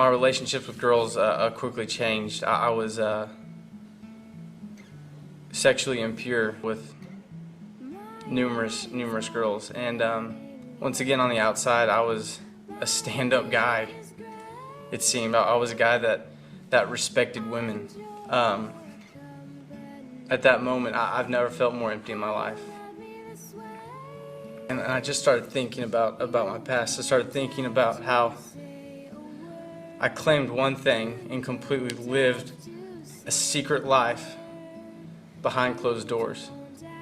My relationships with girls quickly changed. I was sexually impure with numerous girls, and once again, on the outside, I was a stand-up guy. It seemed I was a guy that respected women. At that moment, I've never felt more empty in my life. And I just started thinking about my past. I started thinking about how I claimed one thing and completely lived a secret life behind closed doors.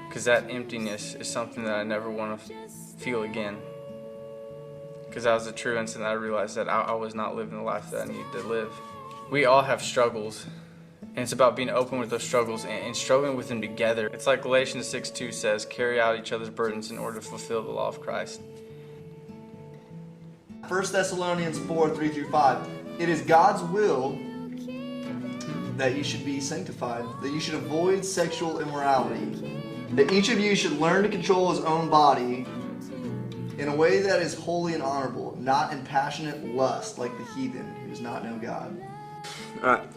Because that emptiness is something that I never want to feel again. Because that was a true incident. I realized that I was not living the life that I needed to live. We all have struggles. And it's about being open with those struggles and struggling with them together. It's like Galatians 6:2 says, carry out each other's burdens in order to fulfill the law of Christ. 1 Thessalonians 4:3-5. It is God's will that you should be sanctified, that you should avoid sexual immorality, that each of you should learn to control his own body in a way that is holy and honorable, not in passionate lust like the heathen who does not know God. Alright.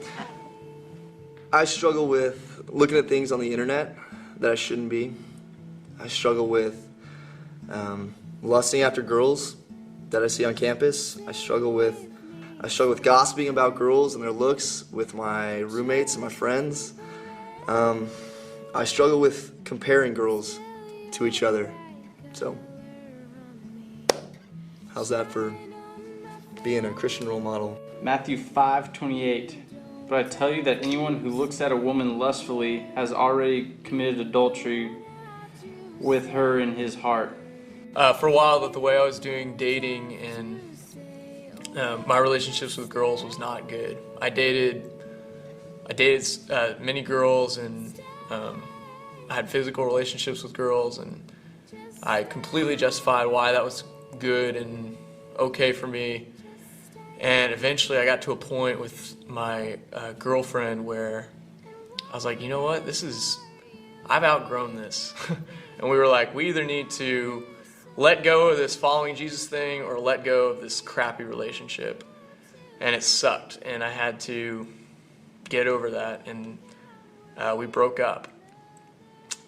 I struggle with looking at things on the internet that I shouldn't be. I struggle with lusting after girls that I see on campus. I struggle with gossiping about girls and their looks with my roommates and my friends. I struggle with comparing girls to each other. So, how's that for being a Christian role model? Matthew 5:28. But I tell you that anyone who looks at a woman lustfully has already committed adultery with her in his heart. For a while, the way I was doing dating and my relationships with girls was not good. I dated many girls, and I had physical relationships with girls, and I completely justified why that was good and okay for me. And eventually I got to a point with my girlfriend where I was like, you know what, I've outgrown this. And we were like, we either need to let go of this following Jesus thing or let go of this crappy relationship. And it sucked, and I had to get over that, and we broke up.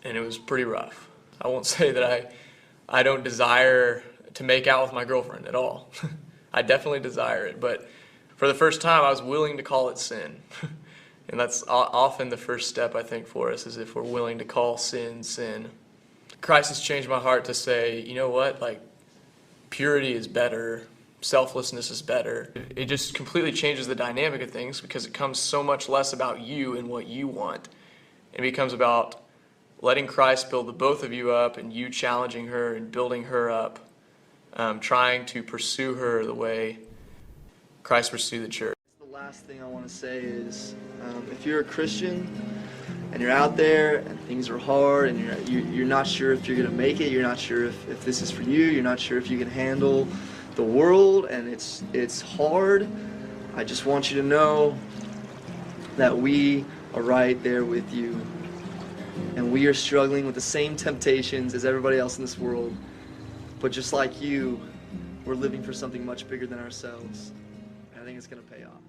And it was pretty rough. I won't say that I don't desire to make out with my girlfriend at all. I definitely desire it, but for the first time I was willing to call it sin. And that's often the first step, I think, for us, is if we're willing to call sin, sin. Christ has changed my heart to say, you know what, like, purity is better, selflessness is better. It just completely changes the dynamic of things, because it becomes so much less about you and what you want. It becomes about letting Christ build the both of you up, and you challenging her and building her up. Trying to pursue her the way Christ pursued the church. The last thing I want to say is, if you're a Christian and you're out there and things are hard and you're not sure if you're going to make it, you're not sure if this is for you, you're not sure if you can handle the world, and it's hard, I just want you to know that we are right there with you, and we are struggling with the same temptations as everybody else in this world. But just like you, we're living for something much bigger than ourselves. And I think it's going to pay off.